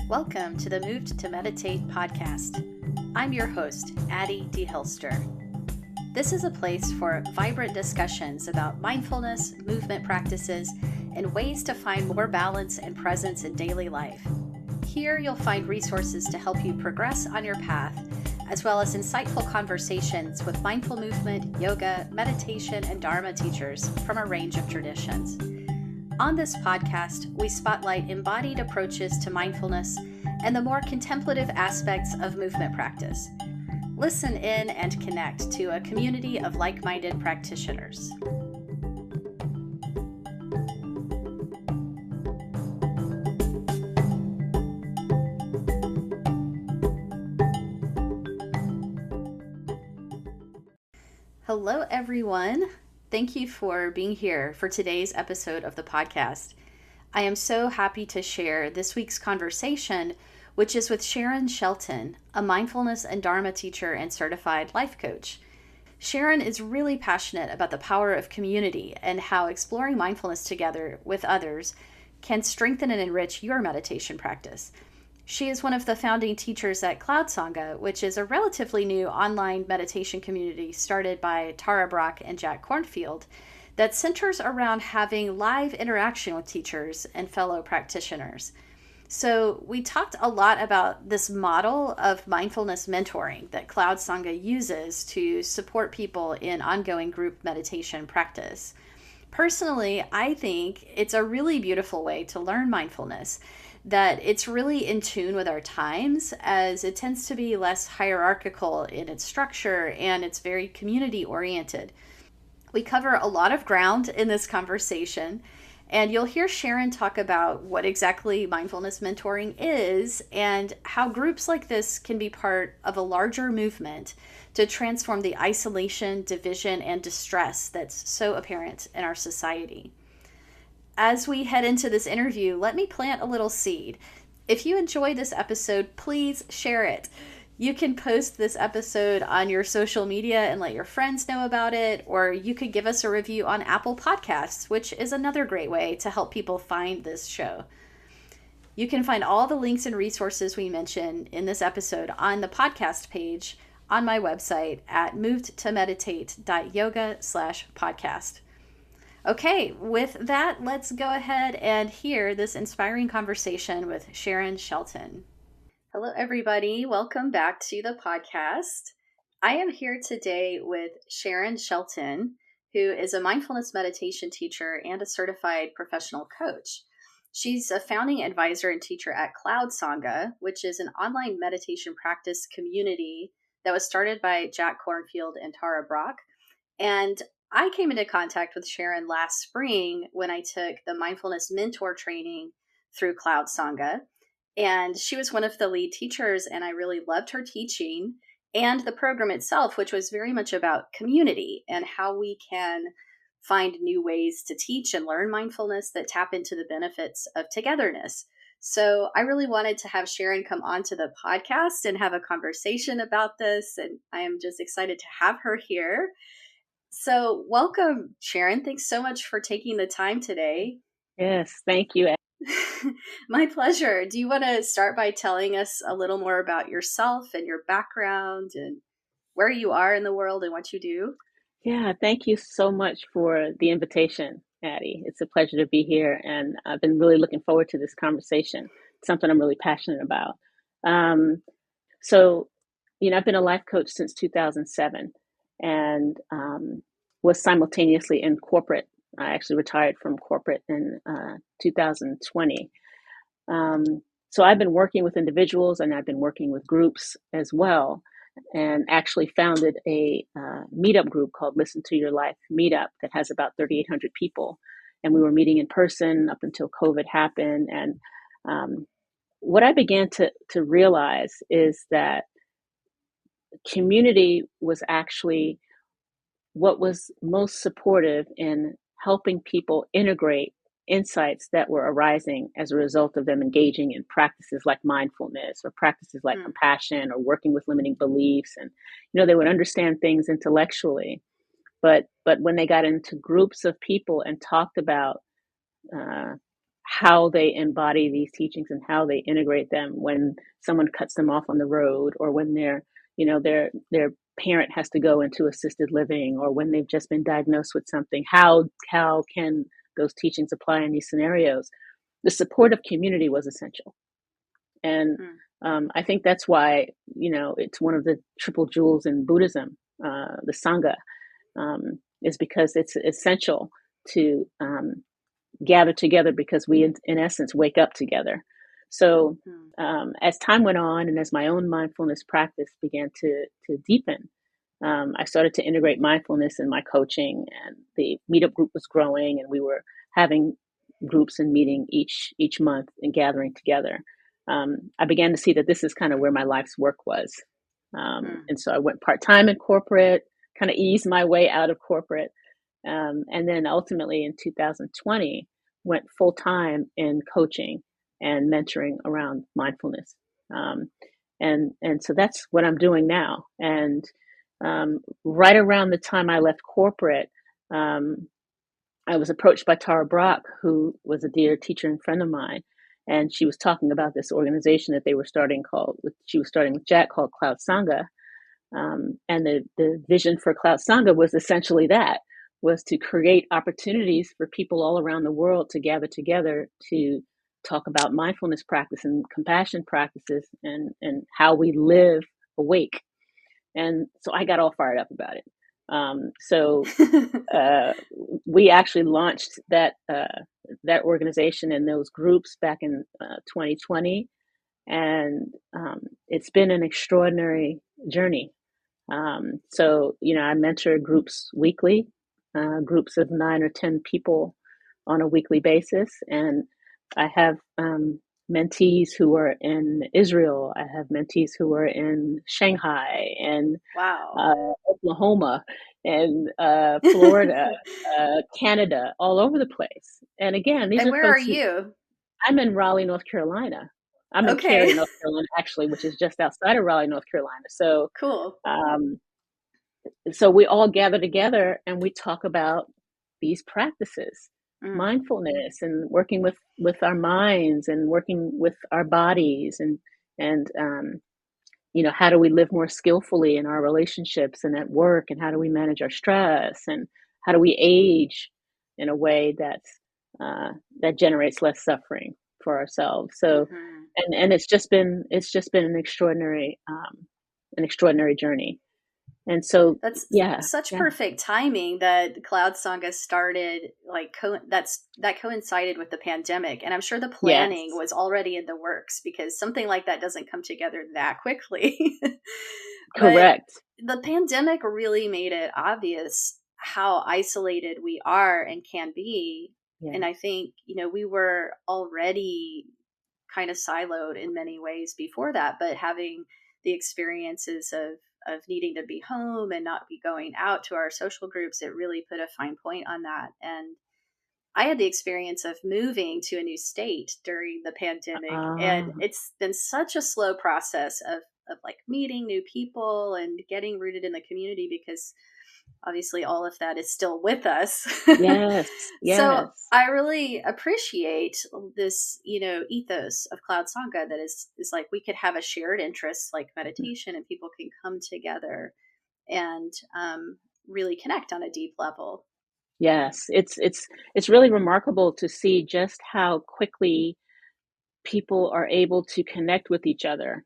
Welcome to the Moved to Meditate podcast. I'm your host, Addie D. Hilster. This is a place for vibrant discussions about mindfulness, movement practices, and ways to find more balance and presence in daily life. Here you'll find resources to help you progress on your path, as well as insightful conversations with mindful movement, yoga, meditation, and dharma teachers from a range of traditions. On this podcast, we spotlight embodied approaches to mindfulness and the more contemplative aspects of movement practice. Listen in and connect to a community of like-minded practitioners. Hello, everyone. Thank you for being here for today's episode of the podcast. I am so happy to share this week's conversation, which is with Sharon Shelton, a mindfulness and dharma teacher and certified life coach. Sharon is really passionate about the power of community and how exploring mindfulness together with others can strengthen and enrich your meditation practice. She is one of the founding teachers at Cloud Sangha, which is a relatively new online meditation community started by Brach and Kornfield that centers around having live interaction with teachers and fellow practitioners. So we talked a lot about this model of mindfulness mentoring that Cloud Sangha uses to support people in ongoing group meditation practice. Personally, I think it's a really beautiful way to learn mindfulness, that it's really in tune with our times, as it tends to be less hierarchical in its structure and it's very community oriented. We cover a lot of ground in this conversation, and you'll hear Sharon talk about what exactly mindfulness mentoring is and how groups like this can be part of a larger movement to transform the isolation, division, and distress that's so apparent in our society. As we head into this interview, let me plant a little seed. If you enjoy this episode, please share it. You can post this episode on your social media and let your friends know about it, or you could give us a review on Apple Podcasts, which is another great way to help people find this show. You can find all the links and resources we mention in this episode on the podcast page on my website at movedtomeditate.yoga/podcast. Okay, with that, let's go ahead and hear this inspiring conversation with Sharon Shelton. Hello, everybody. Welcome back to the podcast. I am here today with Sharon Shelton, who is a mindfulness meditation teacher and a certified professional coach. She's a founding advisor and teacher at Cloud Sangha, which is an online meditation practice community that was started by Kornfield and Brach. And I came into contact with Sharon last spring when I took the mindfulness mentor training through Cloud Sangha. And she was one of the lead teachers, and I really loved her teaching and the program itself, which was very much about community and how we can find new ways to teach and learn mindfulness that tap into the benefits of togetherness. So I really wanted to have Sharon come onto the podcast and have a conversation about this, and I am just excited to have her here. So welcome, Sharon. Thanks so much for taking the time today. Yes, thank you. My pleasure. Do you want to start by telling us a little more about yourself and your background and where you are in the world and what you do? Yeah, thank you so much for the invitation, Addie. It's a pleasure to be here, and I've been really looking forward to this conversation. It's something I'm really passionate about. So, I've been a life coach since 2007 and was simultaneously in corporate. I actually retired from corporate in 2020. So I've been working with individuals and I've been working with groups as well, and actually founded a meetup group called Listen to Your Life Meetup that has about 3,800 people. And we were meeting in person up until COVID happened. And what I began to realize is that community was actually what was most supportive in helping people integrate insights that were arising as a result of them engaging in practices like mindfulness or practices like compassion or working with limiting beliefs. And, they would understand things intellectually, but when they got into groups of people and talked about how they embody these teachings and how they integrate them when someone cuts them off on the road, or when their parent has to go into assisted living, or when they've just been diagnosed with something. How can those teachings apply in these scenarios? The support of community was essential. And I think that's why, it's one of the triple jewels in Buddhism, the Sangha, is because it's essential to gather together, because we, in essence, wake up together. So as time went on, and as my own mindfulness practice began to deepen, I started to integrate mindfulness in my coaching, and the meetup group was growing, and we were having groups and meeting each month and gathering together. I began to see that this is kind of where my life's work was. And so I went part-time in corporate, kind of eased my way out of corporate. And then ultimately in 2020, went full-time in coaching and mentoring around mindfulness. And so that's what I'm doing now. And right around the time I left corporate, I was approached by Tara Brach, who was a dear teacher and friend of mine. And she was talking about this organization that they were starting she was starting with Jack, called Cloud Sangha. And the vision for Cloud Sangha was essentially that, was to create opportunities for people all around the world to gather together to talk about mindfulness practice and compassion practices, and how we live awake. And so I got all fired up about it. So we actually launched that organization and those groups back in 2020, and it's been an extraordinary journey. So I mentor groups weekly, groups of 9 or 10 people on a weekly basis, and I have mentees who are in Israel. I have mentees who are in Shanghai and Oklahoma and Florida, Canada, all over the place. And again, these and are where are folks who, you? I'm in Raleigh, North Carolina. I'm in Cary, North Carolina, actually, which is just outside of Raleigh, North Carolina. So cool. So we all gather together and we talk about these practices, mindfulness, and working with our minds, and working with our bodies, and how do we live more skillfully in our relationships and at work, and how do we manage our stress, and how do we age in a way that generates less suffering for ourselves. So and it's just been an extraordinary journey. And so that's yeah, such perfect timing that Cloud Sangha started, like that coincided with the pandemic, and I'm sure the planning was already in the works, because something like that doesn't come together that quickly. Correct. But the pandemic really made it obvious how isolated we are and can be. And I think, we were already kind of siloed in many ways before that, but having the experiences of needing to be home and not be going out to our social groups, it really put a fine point on that. And I had the experience of moving to a new state during the pandemic, and it's been such a slow process of like meeting new people and getting rooted in the community, because obviously all of that is still with us. Yes. So I really appreciate this, ethos of Cloud Sangha, that is like we could have a shared interest like meditation, and people can come together and really connect on a deep level. Yes, it's really remarkable to see just how quickly people are able to connect with each other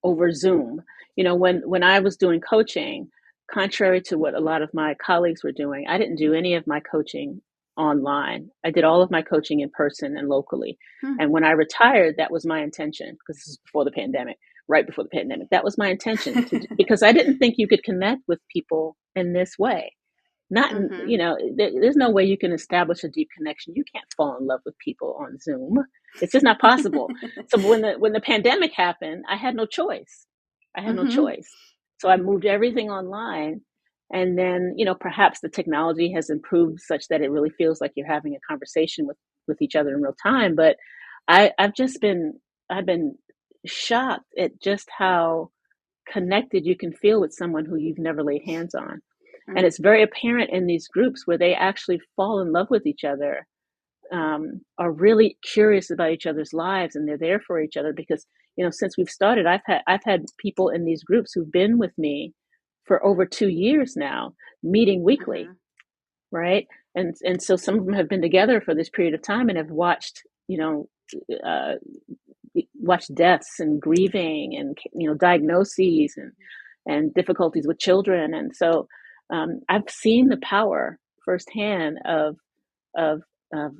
over Zoom. When I was doing coaching, contrary to what a lot of my colleagues were doing, I didn't do any of my coaching online. I did all of my coaching in person and locally. And when I retired, that was my intention, because this is before the pandemic, right before the pandemic. That was my intention because I didn't think you could connect with people in this way. There's no way you can establish a deep connection. You can't fall in love with people on Zoom. It's just not possible. So when the pandemic happened, I had no choice. So I moved everything online. And then, perhaps the technology has improved such that it really feels like you're having a conversation with each other in real time. But I've been shocked at just how connected you can feel with someone who you've never laid hands on. And it's very apparent in these groups where they actually fall in love with each other are really curious about each other's lives, and they're there for each other. Because, since we've started, I've had people in these groups who've been with me for over 2 years now, meeting weekly, Mhm. right? And so some of them have been together for this period of time and have uh, watched deaths and grieving and diagnoses and difficulties with children. And so I've seen the power firsthand of of, of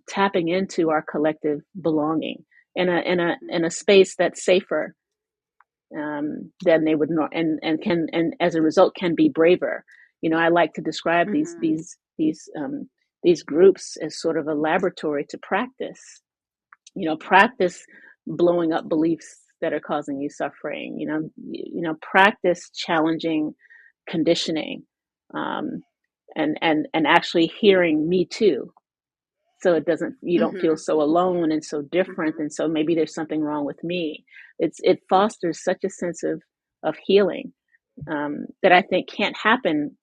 tapping into our collective belonging in a space that's safer than they would know, and as a result can be braver. I like to describe Mhm. these groups as sort of a laboratory to practice. Practice blowing up beliefs that are causing you suffering. Practice challenging conditioning, um, and actually hearing me too, so you don't feel Mhm. so alone and so different, Mhm. and so maybe there's something wrong with me. It fosters such a sense of healing, that I think can't happen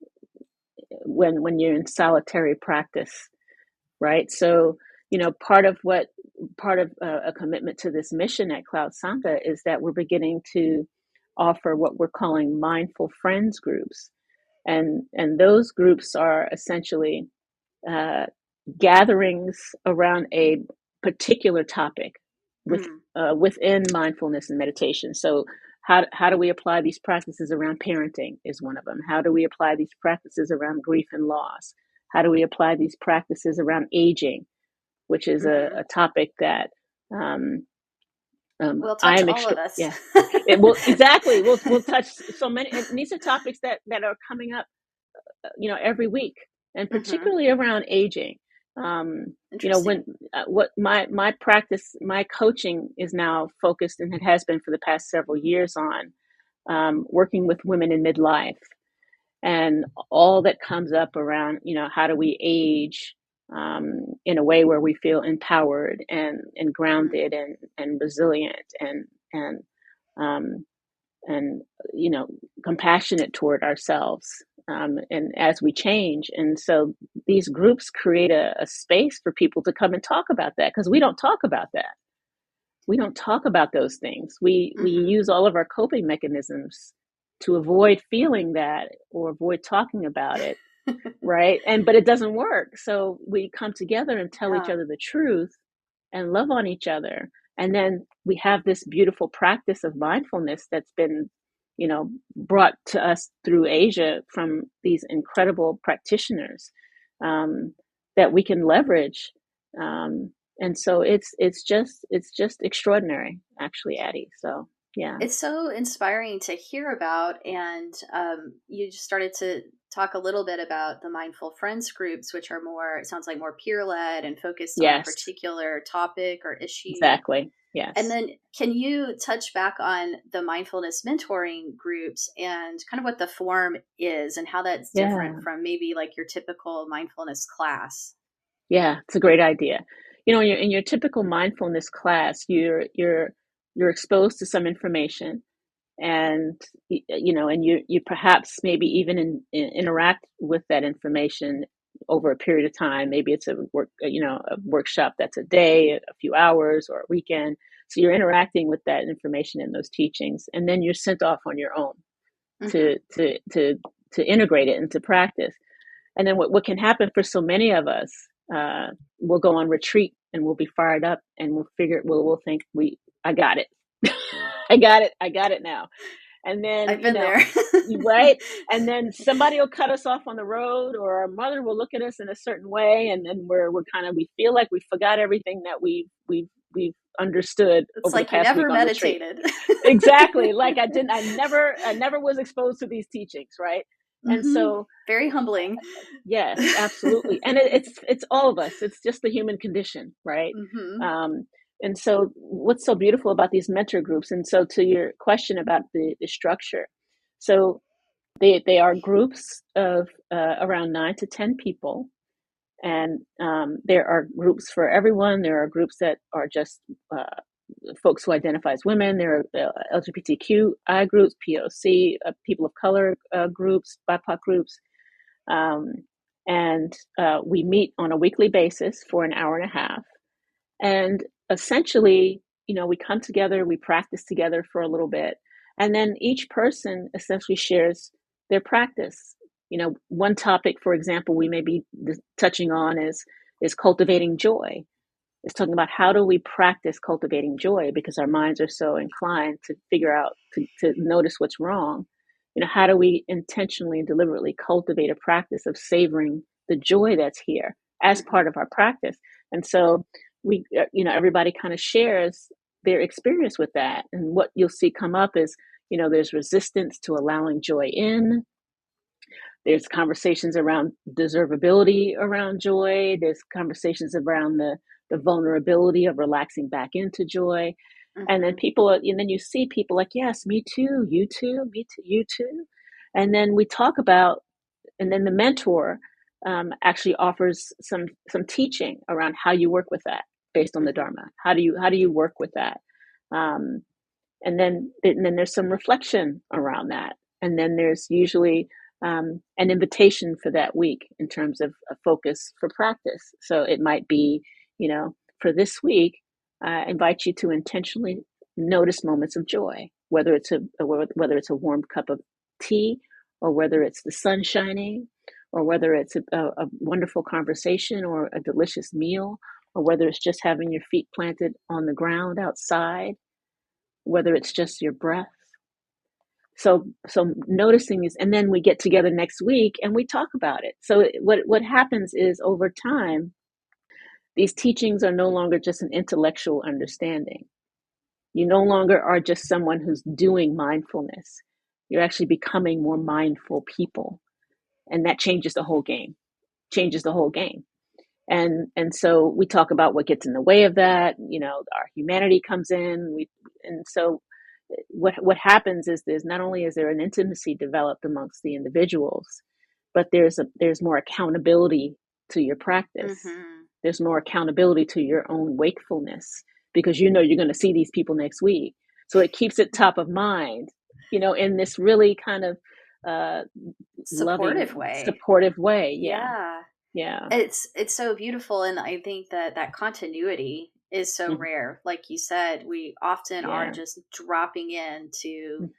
when you're in solitary practice, right? So, part of a commitment to this mission at Cloud Sangha is that we're beginning to offer what we're calling mindful friends groups, and those groups are essentially uh, gatherings around a particular topic Mm. within mindfulness and meditation. So, how do we apply these practices around parenting is one of them. How do we apply these practices around grief and loss? How do we apply these practices around aging, which is Mhm. a topic that um, Will touch I'm all of us. yeah. It will exactly. We'll touch so many, and these are topics that are coming up every week, and Mhm. particularly around aging. When Interesting. what my practice, my coaching is now focused, and it has been for the past several years, on working with women in midlife, and all that comes up around how do we age in a way where we feel empowered and Mm. grounded and resilient and um, and compassionate toward ourselves, and as we change. And so these groups create a space for people to come and talk about that, because we don't talk about those things. We Mhm. use all of our coping mechanisms to avoid feeling that or avoid talking about it, right? But it doesn't work. So we come together and tell each Yeah. other the truth and love on each other. And then we have this beautiful practice of mindfulness that's been, brought to us through Asia from these incredible practitioners, um, that we can leverage. And so it's just extraordinary, actually, Addie. So yeah, It's so inspiring to hear about. And you just started to talk a little bit about the mindful friends groups, which are more, it sounds like more peer led and focused on a yes, particular topic or issue. exactly, And yes, then can you touch back on the mindfulness mentoring groups and kind of what the form is and how that's different yeah. from maybe like your typical mindfulness class? Yeah, it's a great idea. In your typical mindfulness class, you're exposed to some information, and and you perhaps maybe even interact with that information over a period of time. Maybe it's a workshop that's a day, a few hours, or a weekend. So you're interacting with that information and those teachings, and then you're sent off on your own to Hmm. to to to integrate it into practice. And then what can happen for so many of us, uh, we'll go on retreat and we'll be fired up, and we'll think, I got it. I got it now. And then, I've been there. right. And then somebody will cut us off on the road, or our mother will look at us in a certain way. And then we feel like we forgot everything that we've understood It's over the like you past week never on retreat. meditated. Exactly. Like I never was exposed to these teachings. Right. And Hmm. so, Very humbling. yes, absolutely. And it's all of us. It's just the human condition, right? Hmm. Um, and so what's so beautiful about these mentor groups, and so to your question about the structure, so they are groups of around 9 to 10 people, and there are groups for everyone. There are groups that are just folks who identify as women. There are LGBTQI groups, POC, people of color groups, BIPOC groups. Um, And we meet on a weekly basis for an hour and a half. And essentially, we come together, we practice together for a little bit, and then each person essentially shares their practice. One topic, for example, we may be touching on is cultivating joy. It's talking about how do we practice cultivating joy, because our minds are so inclined to figure out, to notice what's wrong. How do we intentionally and deliberately cultivate a practice of savoring the joy that's here as part of our practice? And so we, everybody kind of shares their experience with that. And what you'll see come up is, there's resistance to allowing joy in. There's conversations around deservability around joy. There's conversations around the vulnerability of relaxing back into joy. And then you see people like, yes, me too, you too, me too, you too. And then we talk about, and then the mentor actually offers some teaching around how you work with that based on the dharma. How do you work with that? And then there's some reflection around that. And then there's usually an invitation for that week in terms of a focus for practice. So it might be, for this week, I invite you to intentionally notice moments of joy, whether it's a warm cup of tea, or whether it's the sun shining, or whether it's a wonderful conversation or a delicious meal, or whether it's just having your feet planted on the ground outside, whether it's just your breath. So noticing these, and then we get together next week and we talk about it. So what happens is, over time, these teachings are no longer just an intellectual understanding. You no longer are just someone who's doing mindfulness. You're actually becoming more mindful people. And that changes the whole game. And so we talk about what gets in the way of that. Our humanity comes in. And so what happens is, not only is there an intimacy developed amongst the individuals, but there's more accountability to your practice. There's more accountability to your own wakefulness, because you're going to see these people next week. So it keeps it top of mind, in this really kind of supportive way. Yeah. It's so beautiful, and I think that continuity is so rare. Like you said, we often are just dropping into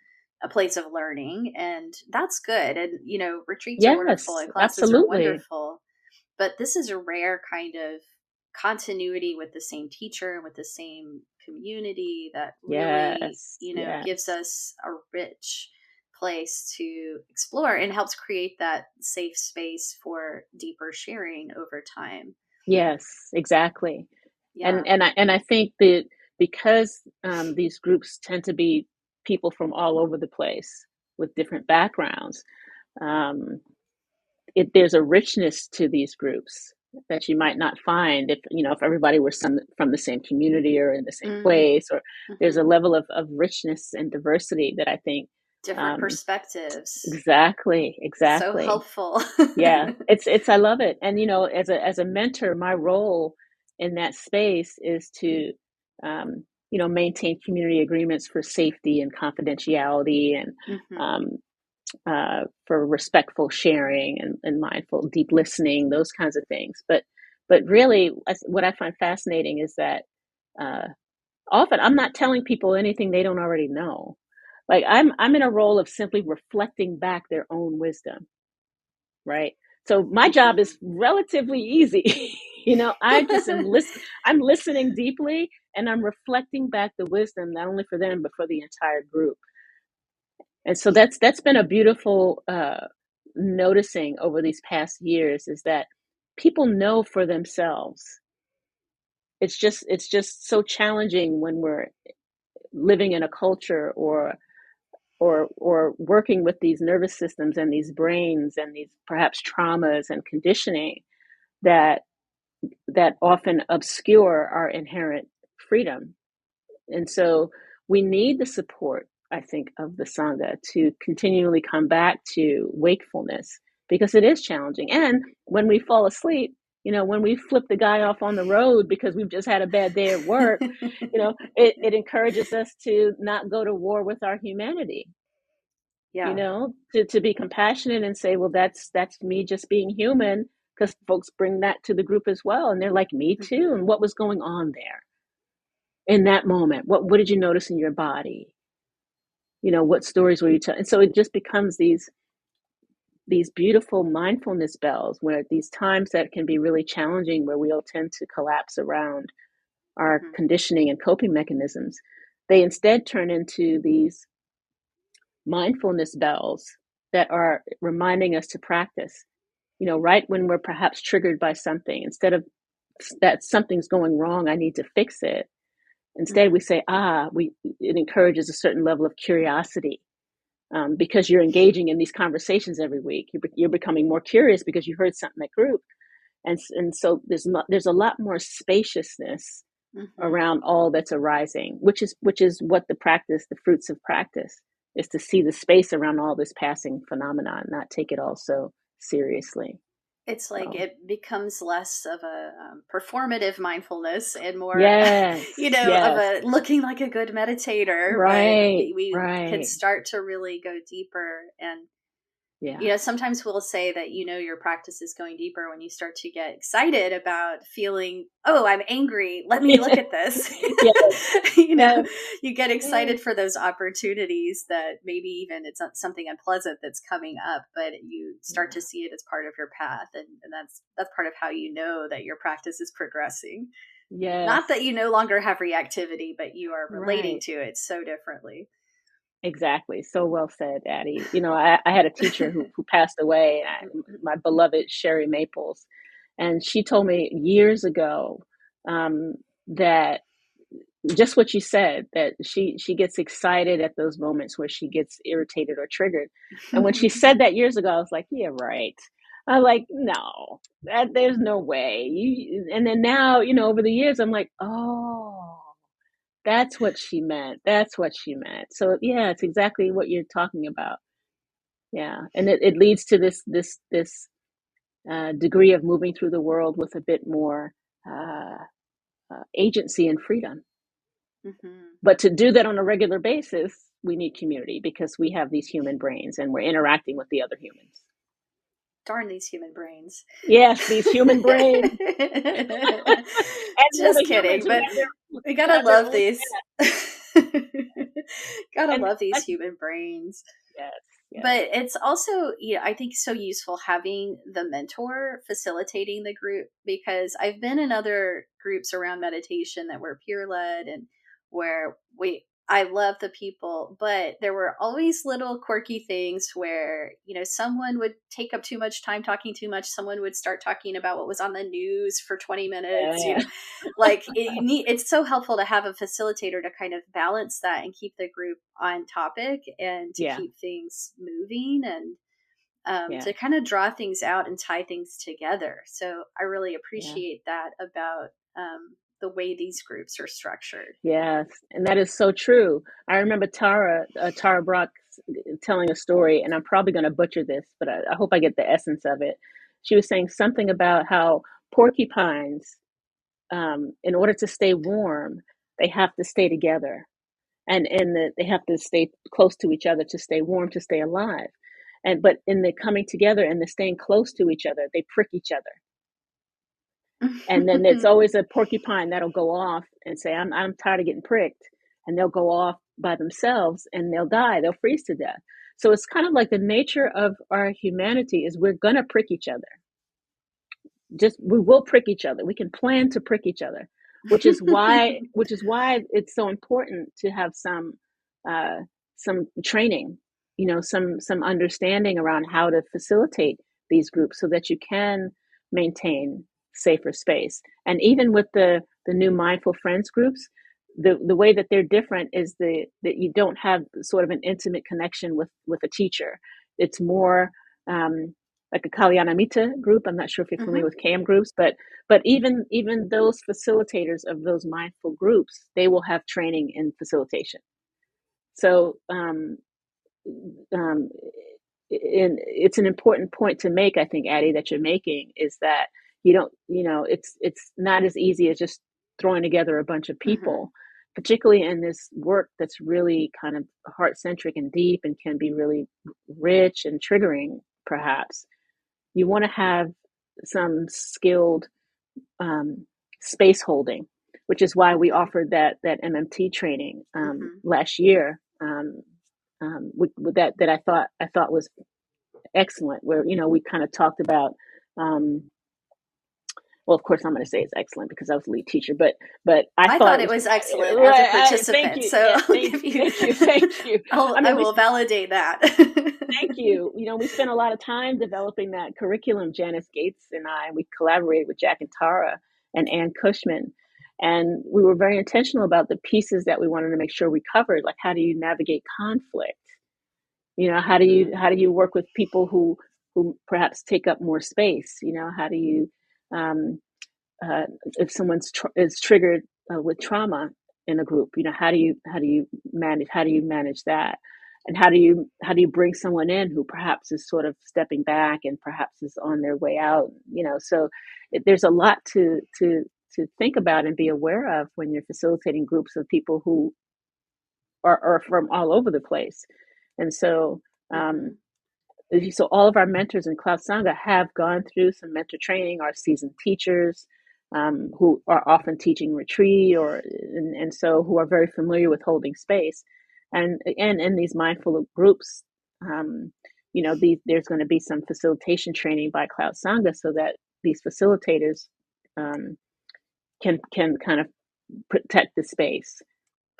a place of learning, and that's good. And retreats are wonderful and classes are wonderful, but this is a rare kind of continuity with the same teacher and with the same community that really gives us a rich place to explore and helps create that safe space for deeper sharing over time. Yes, exactly. And I think that because these groups tend to be people from all over the place with different backgrounds, there's a richness to these groups that you might not find if everybody were from the same community or in the same place. Or there's a level of richness and diversity that I think different perspectives. Exactly. So helpful. Yeah, I love it. And as a mentor, my role in that space is to maintain community agreements for safety and confidentiality, and for respectful sharing and mindful deep listening, those kinds of things. But really, what I find fascinating is that often I'm not telling people anything they don't already know. Like I'm in a role of simply reflecting back their own wisdom, right? So my job is relatively easy. I just I'm listening deeply, and I'm reflecting back the wisdom, not only for them, but for the entire group. And so that's been a beautiful noticing over these past years, is that people know for themselves. It's just so challenging when we're living in a culture or working with these nervous systems and these brains and these perhaps traumas and conditioning that often obscure our inherent freedom. And so we need the support, I think, of the Sangha to continually come back to wakefulness, because it is challenging. And when we fall asleep, when we flip the guy off on the road because we've just had a bad day at work, it encourages us to not go to war with our humanity. To be compassionate and say, well, that's me just being human. because folks bring that to the group as well. And they're like, me too. And what was going on there in that moment? What did you notice in your body? What stories were you telling? And so it just becomes these beautiful mindfulness bells, where these times that can be really challenging, where we all tend to collapse around our conditioning and coping mechanisms, they instead turn into these mindfulness bells that are reminding us to practice, right when we're perhaps triggered by something. Instead of that something's going wrong, I need to fix it. Instead, we say, it encourages a certain level of curiosity. Because you're engaging in these conversations every week, you're becoming more curious because you heard something in that group, and so there's a lot more spaciousness around all that's arising, which is what the fruits of practice is, to see the space around all this passing phenomenon, not take it all so seriously. It's like it becomes less of a performative mindfulness and more, yes, of a looking like a good meditator. Right, but we right. can start to really go deeper. And, sometimes we'll say that, your practice is going deeper when you start to get excited about feeling, oh, I'm angry. Let me look at this. You get excited for those opportunities that maybe even it's not something unpleasant that's coming up, but you start to see it as part of your path. And that's part of how you know that your practice is progressing. Yes. Not that you no longer have reactivity, but you are relating to it so differently. Exactly. So well said, Addie. I had a teacher who passed away, my beloved Sherry Maples, and she told me years ago that just what you said, that she gets excited at those moments where she gets irritated or triggered. And when she said that years ago, I was like, yeah, right. I'm like, no, there's no way. And then now, over the years, I'm like, oh, that's what she meant. That's what she meant. So yeah, it's exactly what you're talking about. Yeah, and it leads to this degree of moving through the world with a bit more agency and freedom. But to do that on a regular basis, we need community, because we have these human brains and we're interacting with the other humans. Darn these human brains. Yes, these human brains. Just kidding, but we gotta love these. Gotta love these human brains. Yes. But it's also, I think so useful having the mentor facilitating the group, because I've been in other groups around meditation that were peer led and where I love the people, but there were always little quirky things where, someone would take up too much time talking too much. Someone would start talking about what was on the news for 20 minutes, it's so helpful to have a facilitator to kind of balance that and keep the group on topic and to keep things moving and to kind of draw things out and tie things together. So I really appreciate that about, the way these groups are structured. Yes, and that is so true. I remember Tara Brach telling a story, and I'm probably going to butcher this, but I hope I get the essence of it. She was saying something about how porcupines, in order to stay warm, they have to stay together, and they have to stay close to each other to stay warm, to stay alive. But in the coming together and the staying close to each other, they prick each other. And then there's always a porcupine that'll go off and say, I'm tired of getting pricked. And they'll go off by themselves and they'll die. They'll freeze to death. So it's kind of like the nature of our humanity is we're going to prick each other. We will prick each other. We can plan to prick each other, which is why it's so important to have some training, some understanding around how to facilitate these groups so that you can maintain safer space. And even with the new Mindful Friends groups, the way that they're different is that you don't have sort of an intimate connection with a teacher. It's more like a Kalyanamita group. I'm not sure if you're familiar with KM groups, but even those facilitators of those mindful groups, they will have training in facilitation. So it's an important point to make, I think, Addie, that you're making, is that you don't, it's not as easy as just throwing together a bunch of people, particularly in this work that's really kind of heart-centric and deep and can be really rich and triggering, perhaps. You want to have some skilled space holding, which is why we Mm-hmm. offered that MMT training Mm-hmm. last year. With that I thought was excellent. Where we kind of talked about. Well, of course, I'm going to say it's excellent because I was the lead teacher, but I I thought thought it it was. was excellent as a Thank participant, you. so Yeah, I'll give you. thank you, thank you. I I mean, will validate that. thank you. We spent a lot of time developing that curriculum. Janice Gates and we collaborated with Jack and Tara and Ann Cushman, and we were very intentional about the pieces that we wanted to make sure we covered. Like, how do you navigate conflict? How do you Mm-hmm. work with people who perhaps take up more space? How do you um, if someone's is triggered with trauma in a group, how do you manage that, and how do you bring someone in who perhaps is sort of stepping back and perhaps is on their way out? So there's a lot to think about and be aware of when you're facilitating groups of people who are from all over the place, and so. Mm-hmm. Um, so all of our mentors in Cloud Sangha have gone through some mentor training, are seasoned teachers who are often teaching retreat and so who are very familiar with holding space. And in these mindful groups, there's going to be some facilitation training by Cloud Sangha so that these facilitators um, can kind of protect the space.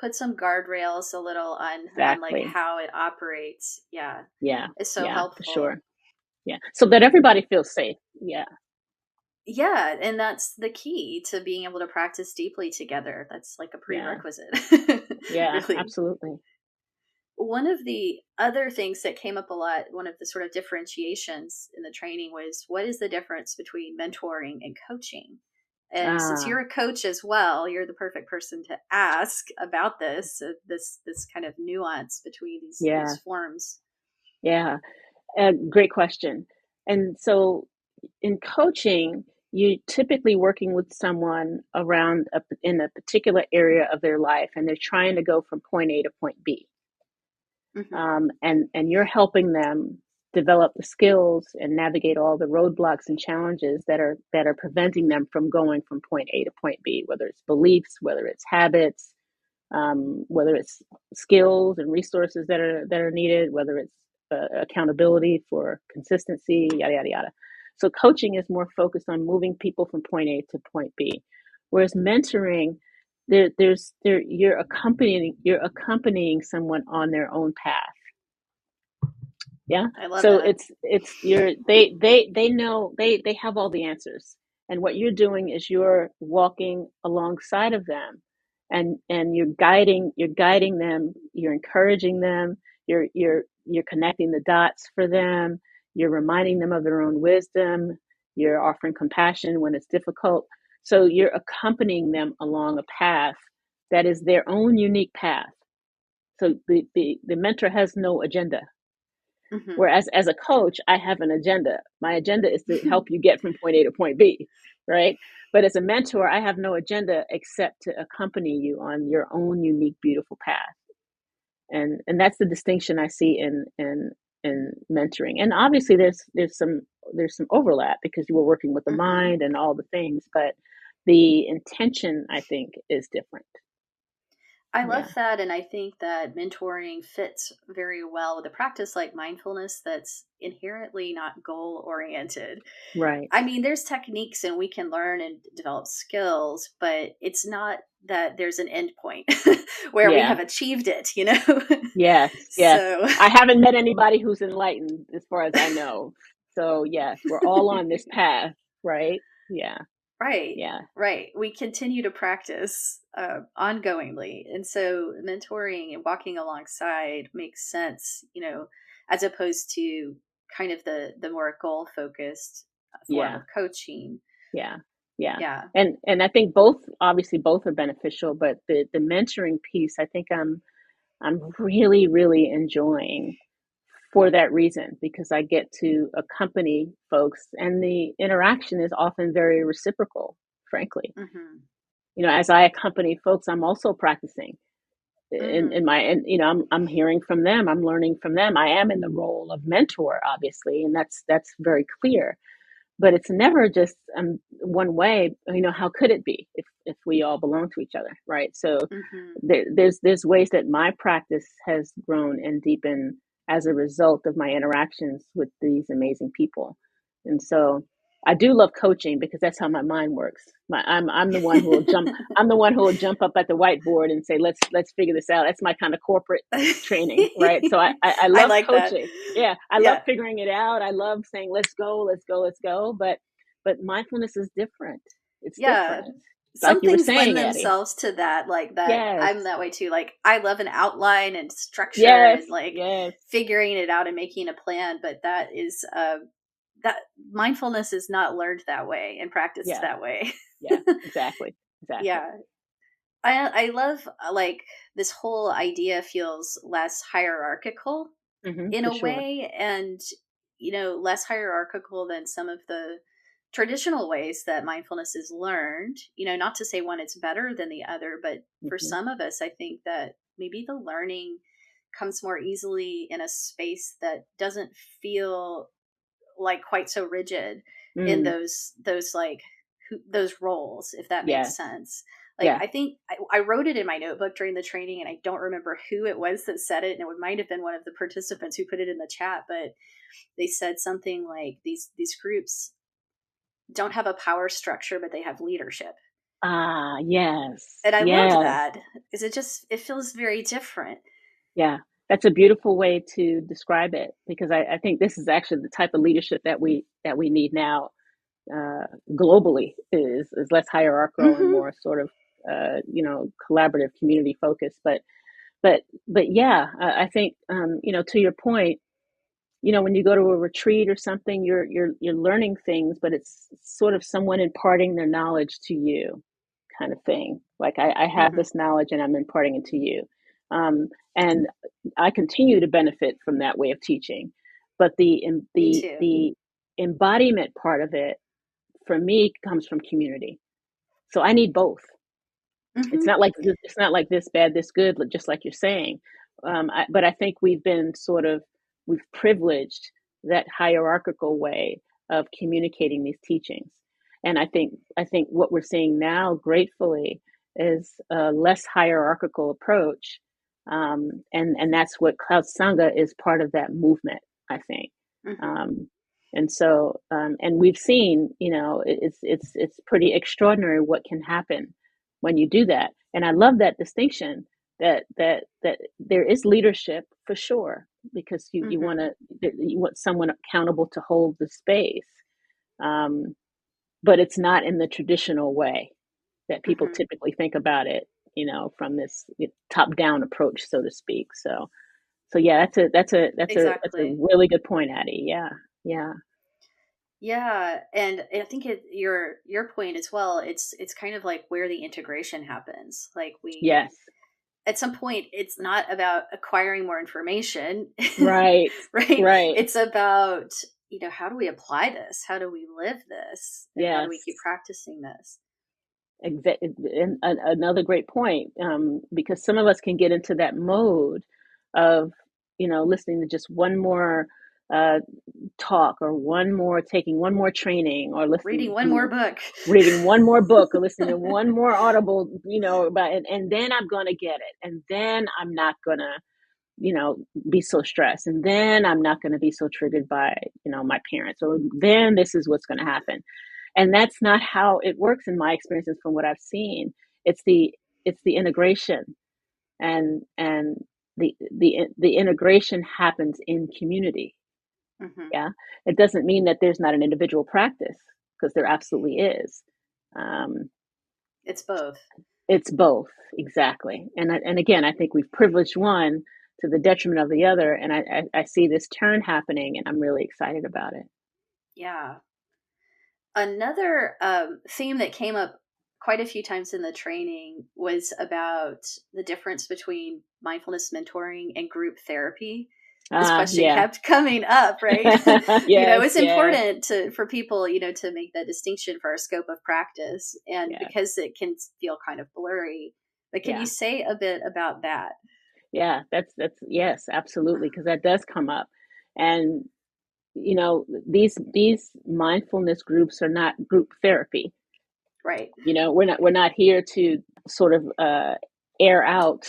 Put some guardrails a little on like Exactly. how it operates. Yeah, Yeah. it's so Yeah, for helpful. sure. Yeah. So that everybody feels safe. Yeah. Yeah, and that's the key to being able to practice deeply together. That's like a Yeah. prerequisite, Yeah, really. absolutely. One of the other things that came up a lot, one of the sort of differentiations in the training was what is the difference between mentoring and coaching? And since Ah, you're a coach as well, you're the perfect person to ask about this kind of nuance between these yeah, forms. yeah. Great question. And so in coaching, you typically working with someone in a particular area of their life, and they're trying to go from point A to point B. Hmm. And you're helping them develop the skills and navigate all the roadblocks and challenges that are preventing them from going from point A to point B, whether it's beliefs, whether it's habits, whether it's skills and resources that are needed, whether it's accountability for consistency, yada yada yada. So coaching is more focused on moving people from point A to point B, whereas mentoring, you're accompanying someone on their own path. Yeah. I love So that. it's you're they know they have all the answers. And what you're doing is you're walking alongside of them, and you're guiding them, you're encouraging them, you're connecting the dots for them, you're reminding them of their own wisdom, you're offering compassion when it's difficult. So you're accompanying them along a path that is their own unique path. So the mentor has no agenda. Hmm. Whereas as a coach, I have an agenda. My agenda is to help you get from point A to point B, right? But as a mentor, I have no agenda except to accompany you on your own unique, beautiful path. And that's the distinction I see in mentoring. And obviously, there's some overlap because you were working with the Hmm. mind and all the things, but the intention, I think, is different. I love Yeah, that. And I think that mentoring fits very well with a practice like mindfulness that's inherently not goal oriented. right. I mean, there's techniques and we can learn and develop skills, but it's not that there's an end point where we Yeah. have achieved it. Yes, yes. So, I haven't met anybody who's enlightened as far as I know. So, yes, we're all on this path, right? Yeah, right, yeah, right. We continue to practice ongoingly. And so, mentoring and walking alongside makes sense, as opposed to kind of the more goal focused form yeah, of coaching. yeah, yeah. Yeah. And I think both are beneficial, but the mentoring piece, I think I'm really, really enjoying for that reason because I get to accompany folks and the interaction is often very reciprocal, frankly. Hmm. As I accompany folks, I'm also practicing in Mm. my and I'm hearing from them, I'm learning from them. I am in the role of mentor, obviously, and that's very clear. but it's never just one way. How could it be if we all belong to each other, right? So Mm-hmm. there's ways that my practice has grown and deepened as a result of my interactions with these amazing people. And so I do love coaching because that's how my mind works. I'm the one who will jump. I'm the one who will jump up at the whiteboard and say, let's figure this out. That's my kind of corporate training, right? So I I love like that. coaching. Yeah, I love Yeah. figuring it out. I love saying, let's go, let's go, let's go. But mindfulness is different. It's Yeah. different. Like Some you were things lend saying, Addie. themselves to that, like that. Yes, I'm that way too. Like I love an outline and structure yes, and like yes, figuring it out and making a plan, but that is that mindfulness is not learned that way and practiced yeah, that way. yeah, exactly, exactly. Yeah. I love like this whole idea feels less hierarchical in For a sure. way, and less hierarchical than some of the traditional ways that mindfulness is learned. Not to say one is better than the other, but for Hmm. some of us I think that maybe the learning comes more easily in a space that doesn't feel like quite so rigid in Mm, those like those roles, if that makes yes, sense. Like yeah. I think I wrote it in my notebook during the training, and I don't remember who it was that said it, and it might have been one of the participants who put it in the chat, but they said something like these groups don't have a power structure, but they have leadership. Ah, yes, And I loved yes, that because it feels very different. yeah. That's a beautiful way to describe it because I think this is actually the type of leadership that we need now, globally is less hierarchical and Hmm. more sort of collaborative, community focused. But yeah, I think to your point, when you go to a retreat or something, you're learning things, but it's sort of someone imparting their knowledge to you, kind of thing. Like I have Hmm. this knowledge and I'm imparting it to you, and I continue to benefit from that way of teaching. But Me too. the embodiment part of it for me comes from community. So I need both. Hmm. It's not like this bad, this good, just like you're saying. But I think we've privileged that hierarchical way of communicating these teachings, and I think what we're seeing now, gratefully, is a less hierarchical approach, and that's what Cloud Sangha is part of that movement. I think. Hmm. Um, and so, and we've seen, it's pretty extraordinary what can happen when you do that. And I love that distinction that there is leadership for sure because Hmm. you want someone accountable to hold the space, um, but it's not in the traditional way that people Hmm. typically think about it, from this top down approach, so to speak. So yeah, that's a Exactly. really good point, Addie. Yeah, yeah, Yeah, and I think your point as well. It's kind of like where the integration happens. Like we yes, at some point, it's not about acquiring more information, right, right? right, It's about how do we apply this? How do we live this? And how do yes. we keep practicing this? Another great point, because some of us can get into that mode of listening to just one more uh, talk or taking one more training or Reading listening one more to book. reading one more book or listening to one more audible, and then I'm gonna get it, and then I'm not gonna be so stressed, and then I'm not gonna be so triggered by my parents, or then this is what's gonna happen. And that's not how it works in my experiences from what I've seen. It's the integration, and the integration happens in community. Hmm. Yeah, it doesn't mean that there's not an individual practice, because there absolutely is. um, It's both. it's both, exactly. And again, I think we've privileged one to the detriment of the other, and I see this turn happening, and I'm really excited about it. Yeah. Another theme that came up quite a few times in the training was about the difference between mindfulness mentoring and group therapy. This question Yeah. kept coming up, right? Yes, It's yes, important for people, to make that distinction for our scope of practice, and yes, because it can feel kind of blurry. But can you yeah. say a bit about that? Yeah, that's yes, absolutely, because that does come up. And these mindfulness groups are not group therapy. Right. We're not here to sort of air out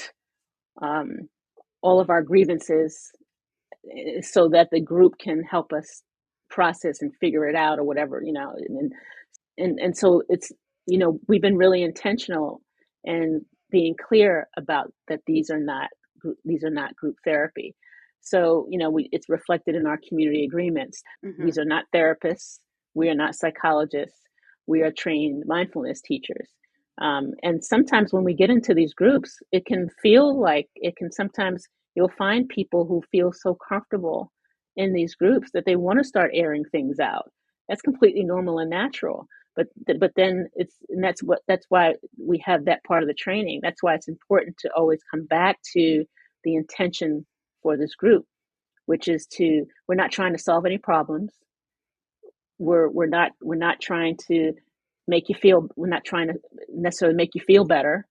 all of our grievances so that the group can help us process and figure it out or whatever, and so it's, we've been really intentional in being clear about that these are not group therapy. So it's reflected in our community agreements. Mm-hmm. These are not therapists, we are not psychologists, we are trained mindfulness teachers. And sometimes when we get into these groups, sometimes you'll find people who feel so comfortable in these groups that they want to start airing things out. That's completely normal and natural. But then that's why we have that part of the training. That's why it's important to always come back to the intention for this group, which is we're not trying to solve any problems. We're not trying to we're not trying to necessarily make you feel better.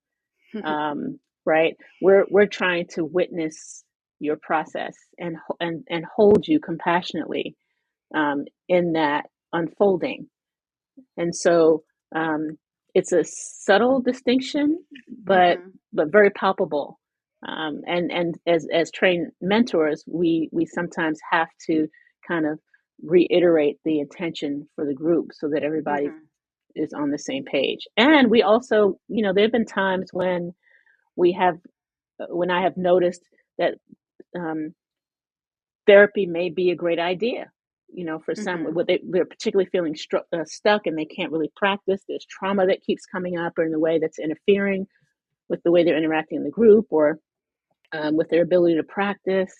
Right? We're trying to witness your process and hold you compassionately in that unfolding. And so it's a subtle distinction, but Mm-hmm. very palpable. And as trained mentors, we sometimes have to kind of reiterate the intention for the group so that everybody Mm-hmm. is on the same page. And we also, there have been times when I have noticed that um, therapy may be a great idea. For some, Mm-hmm. they're particularly feeling stuck and they can't really practice. There's trauma that keeps coming up, or in the way that's interfering with the way they're interacting in the group, or with their ability to practice.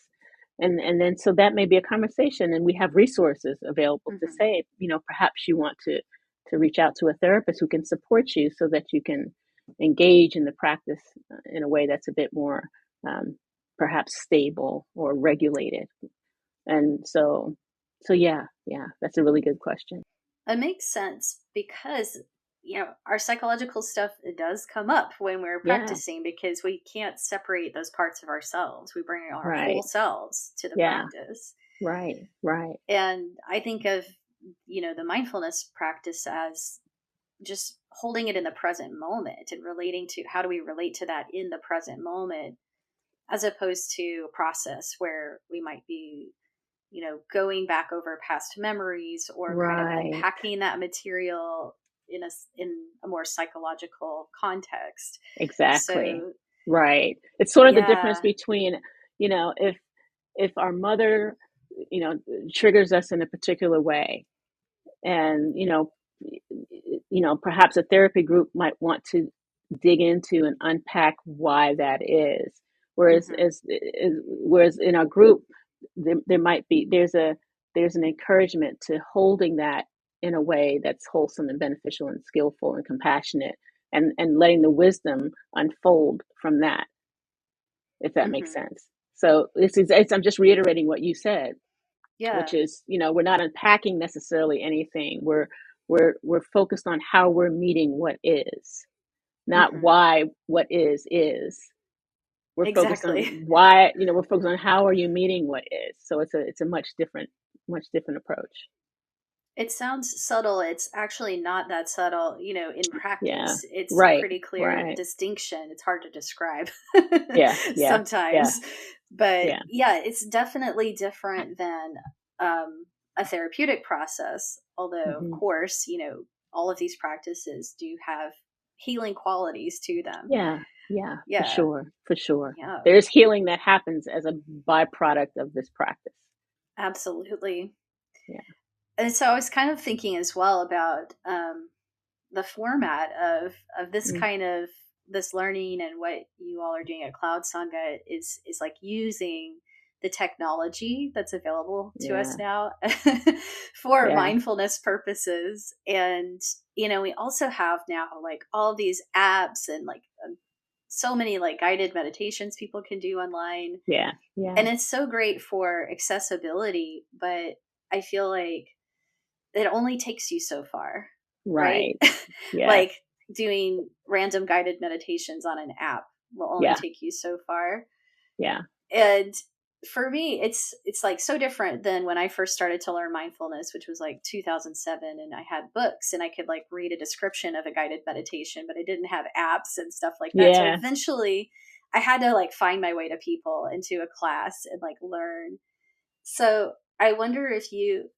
And then so that may be a conversation, and we have resources available to Mm-hmm. say, perhaps you want to reach out to a therapist who can support you so that you can engage in the practice in a way that's a bit more perhaps stable or regulated. And so yeah, that's a really good question. It makes sense because our psychological stuff, it does come up when we're Yeah, practicing because we can't separate those parts of ourselves. We bring our whole right. selves to the Yeah, practice. right, right. And I think of the mindfulness practice as just holding it in the present moment and relating to how do we relate to that in the present moment, as opposed to a process where we might be going back over past memories or kind of Right, unpacking that material in a more psychological context. exactly. So Right. It's sort of the difference yeah. between, if our mother, you know, triggers us in a particular way, and perhaps a therapy group might want to dig into and unpack why that is, whereas Hmm. whereas in our group there might be there's an encouragement to holding that in a way that's wholesome and beneficial and skillful and compassionate, and letting the wisdom unfold from that, if that makes Hmm. sense. So I'm just reiterating what you said, which Yeah. is, we're not unpacking necessarily anything. We're focused on how we're meeting what is, not Hmm. why what is. We're focused on Exactly. why, we're focused on how are you meeting what is. So it's a much different approach. It sounds subtle. It's actually not that subtle. In Yeah. practice, it's Right. pretty clear Right. distinction. It's hard to describe Yeah. Yeah. Yeah. sometimes. But Yeah. yeah, it's definitely different than a therapeutic process. Although, of Hmm. course, all of these practices do have healing qualities to them. Yeah. Yeah. For Yeah. sure. For sure. Yeah. There's healing that happens as a byproduct of this practice. Absolutely. Yeah. And so I was kind of thinking as well about the format of this Mm. kind of this learning, and what you all are doing at Cloud Sangha is like using the technology that's available to us Yeah. now for Yeah. mindfulness purposes. And we also have now like all these apps and like so many like guided meditations people can do online, Yeah. Yeah. and it's so great for accessibility. But I feel like it only takes you so far, right? Right. Yes. Like doing random guided meditations on an app will only Yeah. take you so far. Yeah. And for me, it's like so different than when I first started to learn mindfulness, which was like 2007, and I had books and I could like read a description of a guided meditation, but I didn't have apps and stuff like that. So Yeah. eventually I had to like find my way to people into a class and like learn. So I wonder if you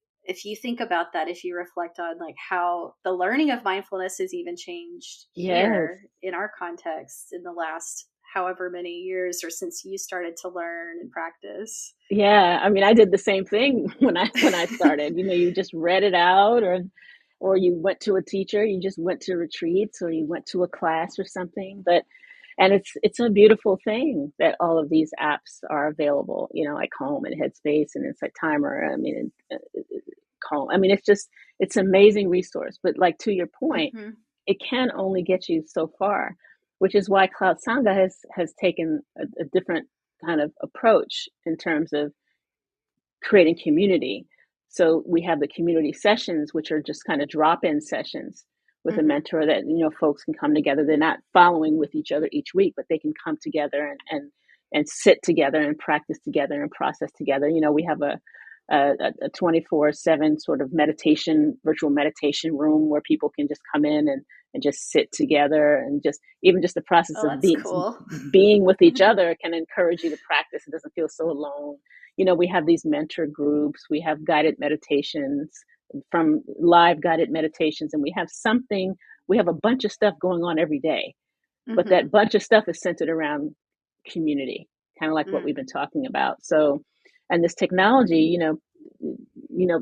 think about that, if you reflect on like how the learning of mindfulness has even changed Yes. here in our context in the last however many years or since you started to learn and practice. Yeah, I mean, I did the same thing when I started. You just read it out, or you went to a teacher, you just went to retreats, or you went to a class or something. But and it's a beautiful thing that all of these apps are available. Like Home and Headspace and Insight Timer. I mean, Calm. I mean, it's an amazing resource. But like to your point, Hmm. it can only get you so far, which is why Cloud Sangha has taken a different kind of approach in terms of creating community. So we have the community sessions, which are just kind of drop-in sessions with a Hmm. mentor that folks can come together. They're not following with each other each week, but they can come together and sit together and practice together and process together. We have a 24/7 sort of virtual meditation room where people can just come in and just sit together, and just even just the process Oh, of that's cool. being with each other can encourage you to practice. It doesn't feel so alone. We have these mentor groups, we have guided meditations, from live guided meditations, and we have a bunch of stuff going on every day. But that Hmm. bunch of stuff is centered around community, kind of like what Mm. we've been talking about. So, and this technology,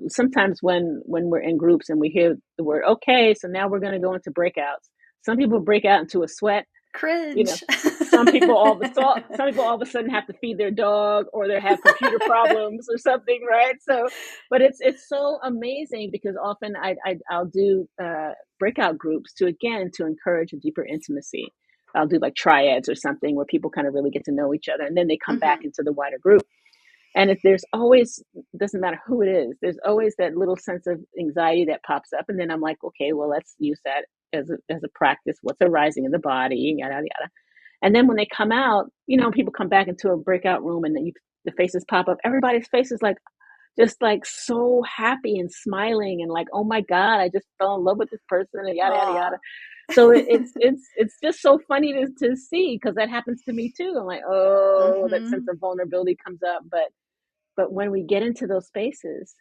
sometimes when we're in groups and we hear the word, okay, so now we're going to go into breakouts. Some people break out into a sweat. you know Cringe. some people all of a sudden have to feed their dog, or they have computer problems or something, right? So but it's so amazing, because often I'll do breakout groups to encourage a deeper intimacy. I'll do like triads or something where people kind of really get to know each other, and then they come back Hmm. into the wider group. And if there's always, doesn't matter who it is, there's always that little sense of anxiety that pops up. And then I'm like, okay, well, let's use that as a practice. What's arising in the body, yada, yada, yada. And then when they come out, people come back into a breakout room, and then the faces pop up. Everybody's face is like, just like so happy and smiling, and like, oh my God, I just fell in love with this person, and yada, yada, yada. Aw. So it's just so funny to see, because that happens to me too. I'm like, oh, that sense Hmm. of vulnerability comes up. But when we get into those spaces,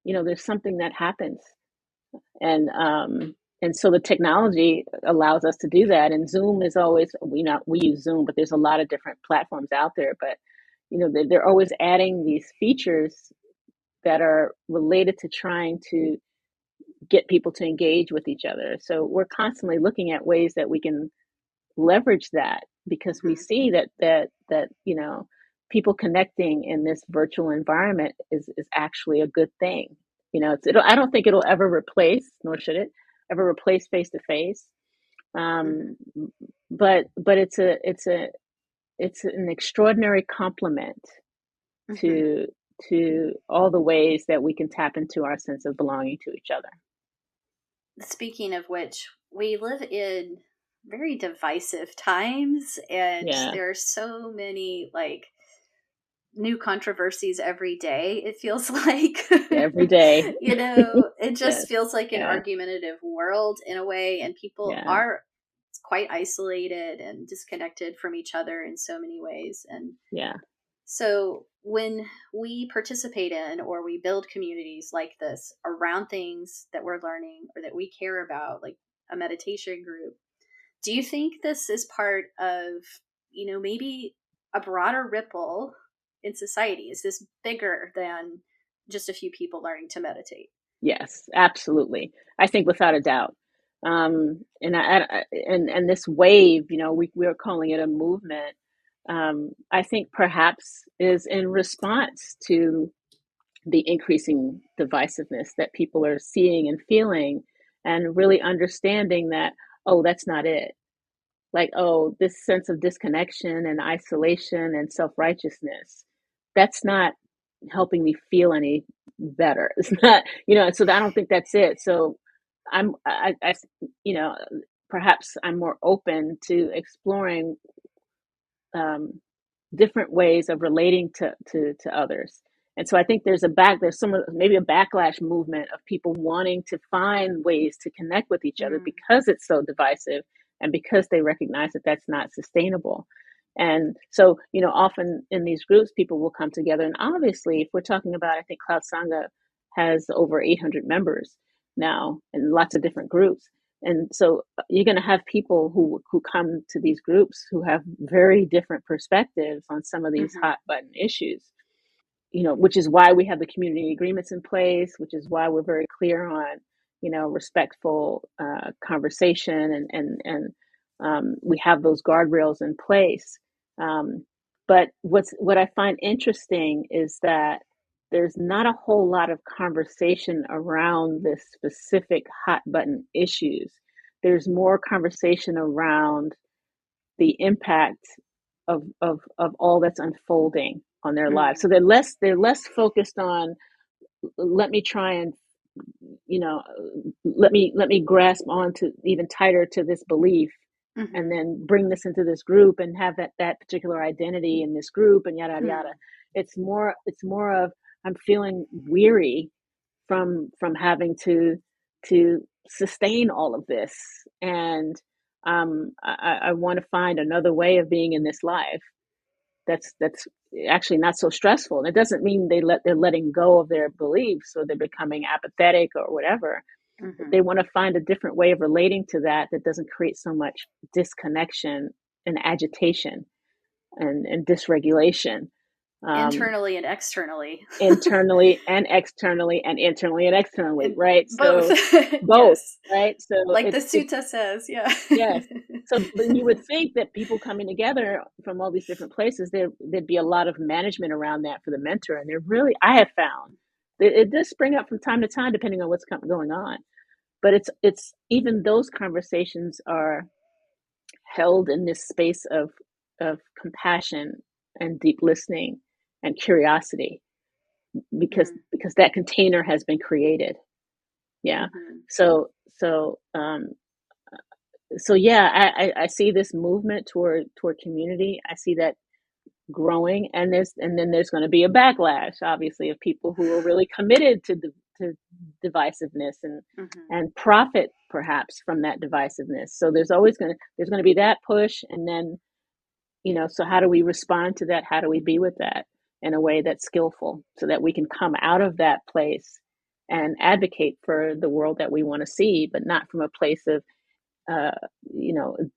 there's something that happens. And so the technology allows us to do that. And Zoom is always, we use Zoom, but there's a lot of different platforms out there. But they're always adding these features that are related to trying to get people to engage with each other. So we're constantly looking at ways that we can leverage that, because we Hmm. see that people connecting in this virtual environment is actually a good thing. I don't think it'll ever replace, nor should it ever replace face to face. Hmm. But it's an extraordinary complement Hmm. to all the ways that we can tap into our sense of belonging to each other. Speaking of which, we live in very divisive times, and Yeah, there are so many like new controversies every day, it feels like. every day. It just Yes, feels like an yeah, argumentative world in a way, and people yeah, are quite isolated and disconnected from each other in so many ways. And yeah, so when we participate in or we build communities like this around things that we're learning or that we care about, like a meditation group, do you think this is part of, maybe a broader ripple in society? Is this bigger than just a few people learning to meditate? yes, absolutely. I think without a doubt. And this wave, we're calling it a movement. I think perhaps is in response to the increasing divisiveness that people are seeing and feeling, and really understanding that, oh, that's not it. Like, oh, this sense of disconnection and isolation and self-righteousness, that's not helping me feel any better. It's not, so I don't think that's it. So I you know perhaps I'm more open to exploring um different ways of relating to others. And so I think there's maybe a backlash movement of people wanting to find ways to connect with each other Mm. because it's so divisive and because they recognize that that's not sustainable. And so, often in these groups, people will come together. And obviously, if we're talking about, I think Cloud Sangha has over 800 members now in lots of different groups. And so you're going to have people who come to these groups who have very different perspectives on some of these Mm-hmm. hot button issues, which is why we have the community agreements in place, which is why we're very clear on, respectful conversation, and we have those guardrails in place. But what I find interesting is that there's not a whole lot of conversation around this specific hot button issues. There's more conversation around the impact of all that's unfolding on their lives. Mm. So they're less focused on, let me try and, you know let me grasp on to even tighter to this belief, and Mm-hmm. then bring this into this group and have that particular identity in this group, and yada yada. Mm. It's more of, I'm feeling weary from having to sustain all of this, and I want to find another way of being in this life that's actually not so stressful. And it doesn't mean they're letting go of their beliefs or they're becoming apathetic or whatever. They Mm-hmm. want to find a different way of relating to that doesn't create so much disconnection and agitation and dysregulation, um, Internally and externally. internally and externally, and internally and externally, And right? both. So both, Yes. right? So Like the it's sutta says, yeah. yes. So then you would think that people coming together from all these different places, there'd be a lot of management around that for the mentor. And there really, I have found that it does spring up from time to time, depending on what's going on. But it's even those conversations are held in this space of compassion and deep listening and curiosity, because Mm. because that container has been created. Yeah. Mm-hmm. So so um so yeah, I see this movement toward community. I see that growing, and then there's going to be a backlash, obviously, of people who are really committed to divisiveness Mm-hmm. and profit perhaps from that divisiveness. So there's going to be that push, and then, so how do we respond to that? How do we be with that in a way that's skillful, so that we can come out of that place and advocate for the world that we want to see, but not from a place of uh,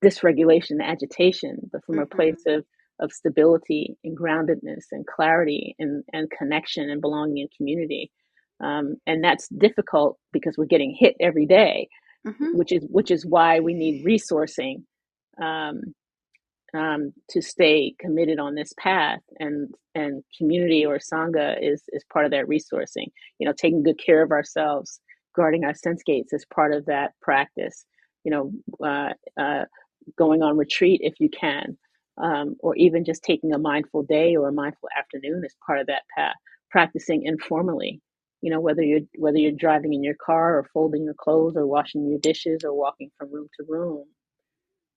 dysregulation and agitation, but from a place Mm-hmm. of stability and groundedness and clarity and connection and belonging and community. And that's difficult because we're getting hit every day, Mm-hmm. which is why we need resourcing, um, to stay committed on this path, and community or sangha is part of that resourcing. Taking good care of ourselves, guarding our sense gates is part of that practice. you know uh, uh, Going on retreat if you can, or even just taking a mindful day or a mindful afternoon is part of that path. Practicing informally, whether you're driving in your car or folding your clothes or washing your dishes or walking from room to room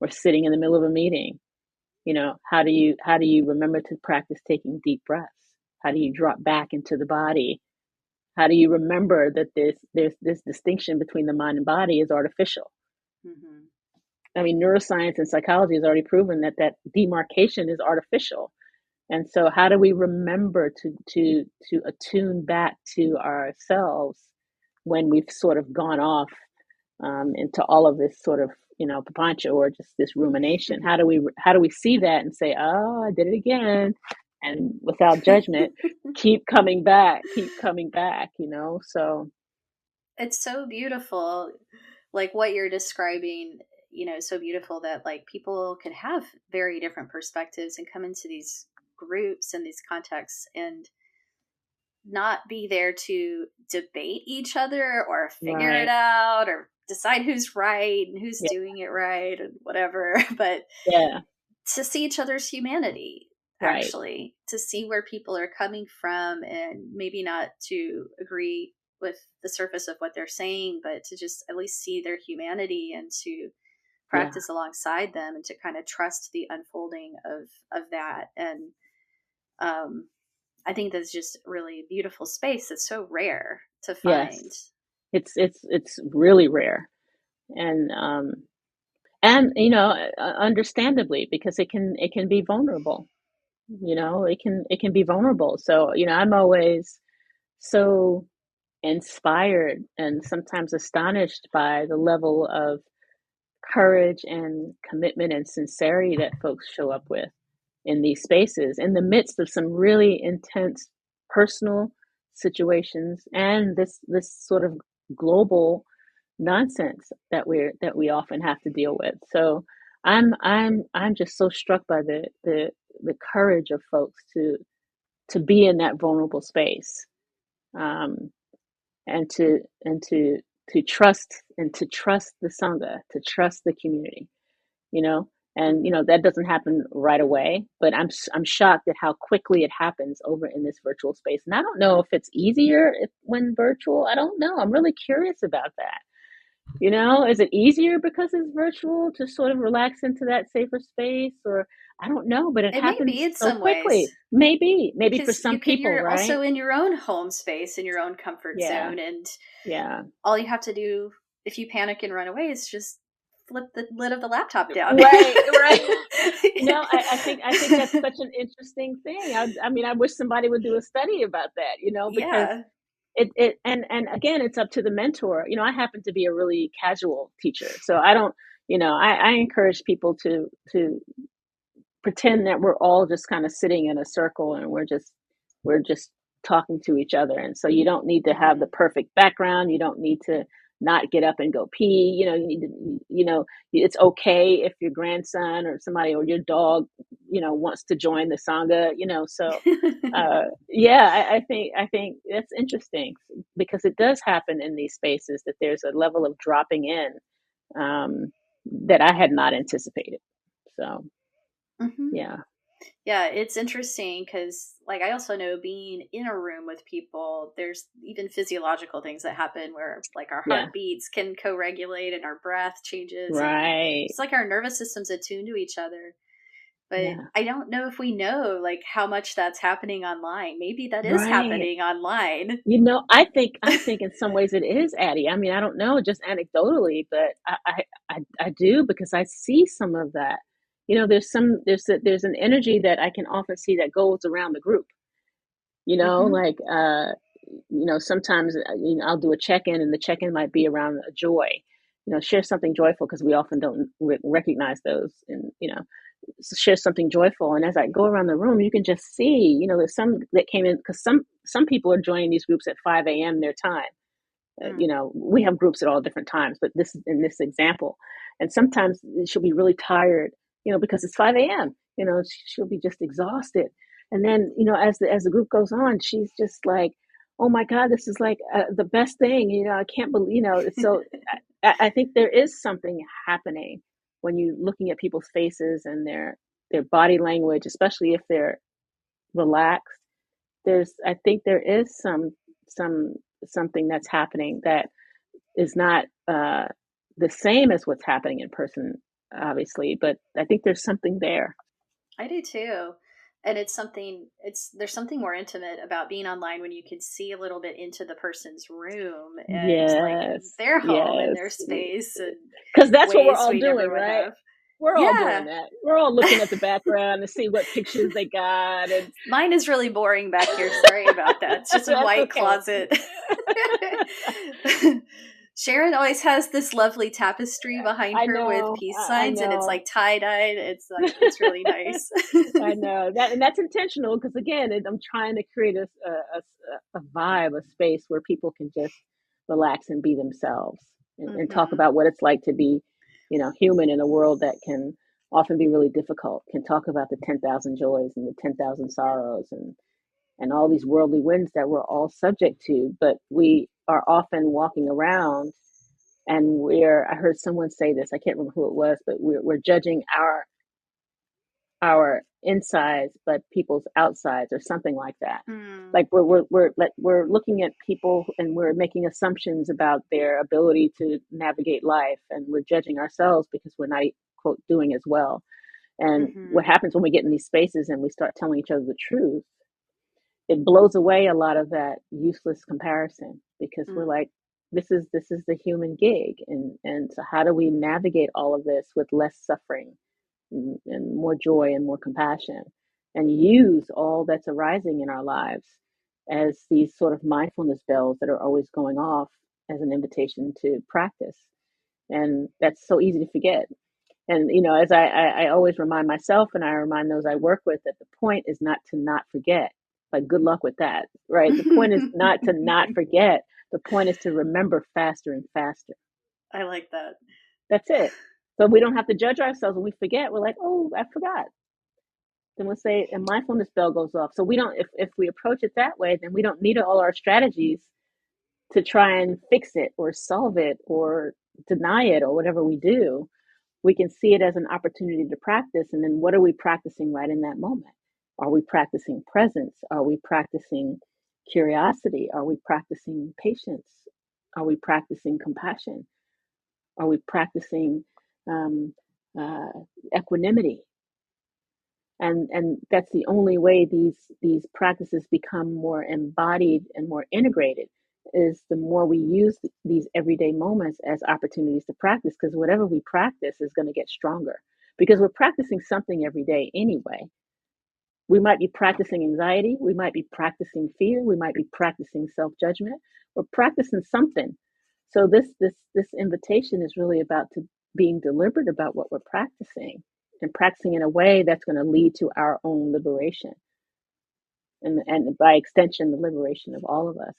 or sitting in the middle of a meeting. How do you remember to practice taking deep breaths? How do you drop back into the body? How do you remember that there's this distinction between the mind and body is artificial? Mm-hmm. I mean, neuroscience and psychology has already proven that demarcation is artificial. And so how do we remember to attune back to ourselves when we've sort of gone off, into all of this sort of, papancha, or just this rumination? How do we see that and say, oh, I did it again, and without judgment, keep coming back, so It's so beautiful, like what you're describing, so beautiful that like people can have very different perspectives and come into these groups and these contexts and not be there to debate each other or figure it right. out or decide who's right and who's Yeah. doing it right and whatever, but Yeah. to see each other's humanity, Right. actually, to see where people are coming from and maybe not to agree with the surface of what they're saying, but to just at least see their humanity and to Yeah. practice alongside them and to kind of trust the unfolding of that. And I think that's just really beautiful space. It's so rare to Yes, find. it's really rare, and understandably, because it can be vulnerable. It can be vulnerable. So I'm always so inspired and sometimes astonished by the level of courage and commitment and sincerity that folks show up with in these spaces in the midst of some really intense personal situations and this sort of global nonsense that we often have to deal with. So I'm just so struck by the courage of folks to be in that vulnerable space, um, and to trust the sangha, to trust the community, you know. And that doesn't happen right away, but I'm shocked at how quickly it happens over in this virtual space. And I don't know if it's easier when virtual. I don't know. I'm really curious about that. Is it easier because it's virtual to sort of relax into that safer space, or I don't know, but it It may be happens in so some ways quickly. Maybe for because some people, you're right? also in your own home space, in your own comfort Yeah, zone, and yeah. all you have to do if you panic and run away is just flip the lid of the laptop down. Right, right. I think that's such an interesting thing. I mean, I wish somebody would do a study about that, because Yeah. and again, it's up to the mentor. I happen to be a really casual teacher, so I don't, I encourage people to pretend that we're all just kind of sitting in a circle and we're just talking to each other. And so you don't need to have the Hmm. perfect background. You don't need to not get up and go pee. You need to, it's okay if your grandson or somebody or your dog, wants to join the sangha. So yeah, I think that's interesting because it does happen in these spaces that there's a level of dropping in, that I had not anticipated. So Hmm. yeah. Yeah, it's interesting because, like, I also know being in a room with people, there's even physiological things that happen where, like, our Yeah. heartbeats can co regulate and our breath changes, and Right. it's like our nervous system's attuned to each other. But Yeah. I don't know if we know, like, how much that's happening online. Maybe that is Right. happening online. I think in some ways it is, Addie. I mean, I don't know, just anecdotally, but I do, because I see some of that. There's an energy that I can often see that goes around the group. Hmm. Like sometimes I'll do a check-in, and the check-in might be around a joy. Share something joyful, because we often don't recognize those, and share something joyful. And as I go around the room, you can just see, there's some that came in, because some people are joining these groups at 5 a.m. their time. Mm. We have groups at all different times, but this is in this example. And sometimes she'll be really tired, because it's 5 a.m. She'll be just exhausted. And then, as the group goes on, she's just like, oh my God, this is like the best thing. I can't believe, so I think there is something happening when you're looking at people's faces and their body language, especially if they're relaxed. I think there is some something that's happening that is not the same as what's happening in person, obviously, but I think there's something there. I do too. And there's something more intimate about being online when you can see a little bit into the person's room and, like, Yes, their home and yes, their space and because that's what we're ways all we never doing, would right? have. We're all doing Yeah. that. We're all looking at the background to see what pictures they got, and Mine is really boring back here. Sorry about that. It's just a that's white okay. closet. Sharon always has this lovely tapestry behind I her with know, peace I signs, and it's know. like tie dyed. It's really nice. I know that, and that's intentional, because again, I'm trying to create a vibe, a space where people can just relax and be themselves, and talk Hmm. about what it's like to be, human in a world that can often be really difficult. Can talk about the 10,000 joys and the 10,000 sorrows, and all these worldly winds that we're all subject to, but we are often walking around, and I heard someone say this, I can't remember who it was, but we're judging our insides but people's outsides, or something like that. Mm. Like we're looking at people, and we're making assumptions about their ability to navigate life, and we're judging ourselves because we're not, quote, doing as well. And what Mm-hmm. happens when we get in these spaces and we start telling each other the truth, it blows away a lot of that useless comparison, because we're Mm. like, this is the human gig, and so how do we navigate all of this with less suffering and more joy and more compassion, and use all that's arising in our lives as these sort of mindfulness bells that are always going off as an invitation to practice. And that's so easy to forget. And as I always remind myself, and I remind those I work with, that the point is not to not forget. Like, good luck with that, right? The point is not to not forget. The point is to remember faster and faster. I like that. That's it. So we don't have to judge ourselves when we forget. We're like, oh, I forgot. Then we'll say a mindfulness bell goes off. So we don't, if we approach it that way, then we don't need all our strategies to try and fix it or solve it or deny it or whatever we do. We can see it as an opportunity to practice. And then what are we practicing right in that moment? Are we practicing presence? Are we practicing curiosity? Are we practicing patience? Are we practicing compassion? Are we practicing um, uh, equanimity? And that's the only way these practices become more embodied and more integrated, is the more we use these everyday moments as opportunities to practice, because whatever we practice is going to get stronger, because we're practicing something every day anyway. We might be practicing anxiety, we might be practicing fear, we might be practicing self-judgment. We're practicing something. So this invitation is really about to being deliberate about what we're practicing, and practicing in a way that's going to lead to our own liberation, and by extension the liberation of all of us.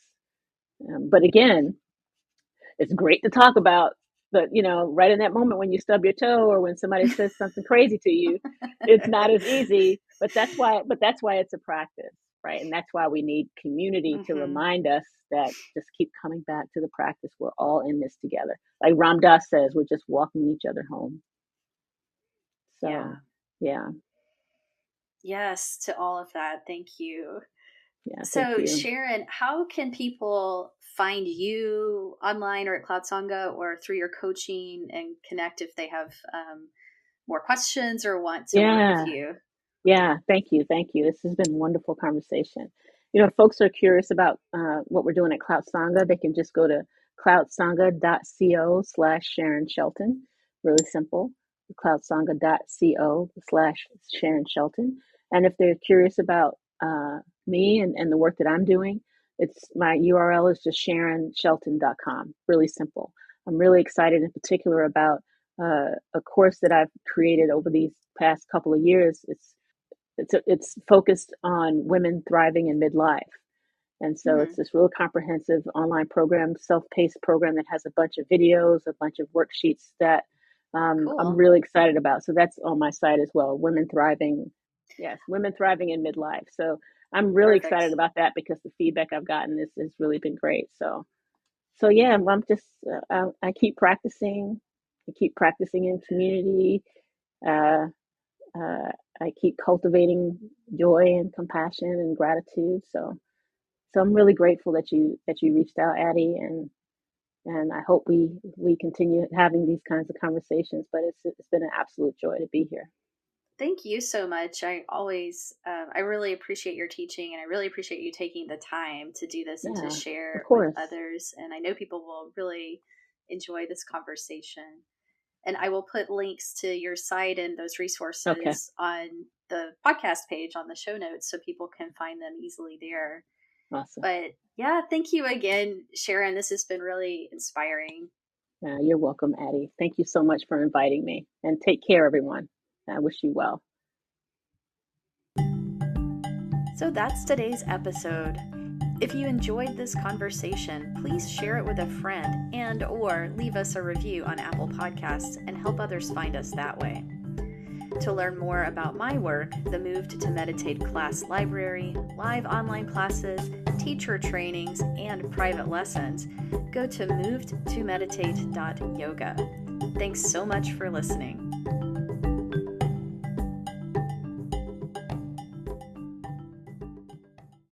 But again, it's great to talk about, but right in that moment when you stub your toe or when somebody says something crazy to you, it's not as easy. But that's why it's a practice, right? And that's why we need community to Mm-hmm. remind us that just keep coming back to the practice. We're all in this together. Like Ram Dass says, we're just walking each other home. Yeah. So yeah, Yes, to all of that. Thank you. yeah, thank So, you. Sharon, how can people find you online or at Cloud Sangha or through your coaching and connect if they have more questions or want to work with Yeah. you? Yeah, thank you. Thank you. This has been a wonderful conversation. If folks are curious about what we're doing at Cloud Sangha, they can just go to cloudsangha.co/Sharon Shelton. Really simple. cloudsangha.co/Sharon Shelton. And if they're curious about me and the work that I'm doing, it's my URL is just SharonShelton.com. Really simple. I'm really excited in particular about a course that I've created over these past couple of years. It's focused on women thriving in midlife. And so Hmm. it's this real comprehensive online program, self-paced program that has a bunch of videos, a bunch of worksheets that I'm Cool. really excited about. So that's on my site as well. Women thriving, yes, women thriving in midlife. So I'm really excited Perfect. about that, because the feedback I've gotten has really been great. So yeah, I'm just I keep practicing. I keep practicing in community. Uh, uh, I keep cultivating joy and compassion and gratitude. So I'm really grateful that you reached out, Addie, and I hope we continue having these kinds of conversations. But it's been an absolute joy to be here. Thank you so much. I really appreciate your teaching, and I really appreciate you taking the time to do this and to Yeah, of share with course. others. And I know people will really enjoy this conversation. And I will put links to your site and those Okay, resources on the podcast page on the show notes so people can find them easily there. awesome. But yeah, thank you again, Sharon. This has been really inspiring. You're welcome, Addie. Thank you so much for inviting me. And take care, everyone. I wish you well. So that's today's episode. If you enjoyed this conversation, please share it with a friend and or leave us a review on Apple Podcasts and help others find us that way. To learn more about my work, the Moved to Meditate class library, live online classes, teacher trainings, and private lessons, go to movedtomeditate.yoga. Thanks so much for listening.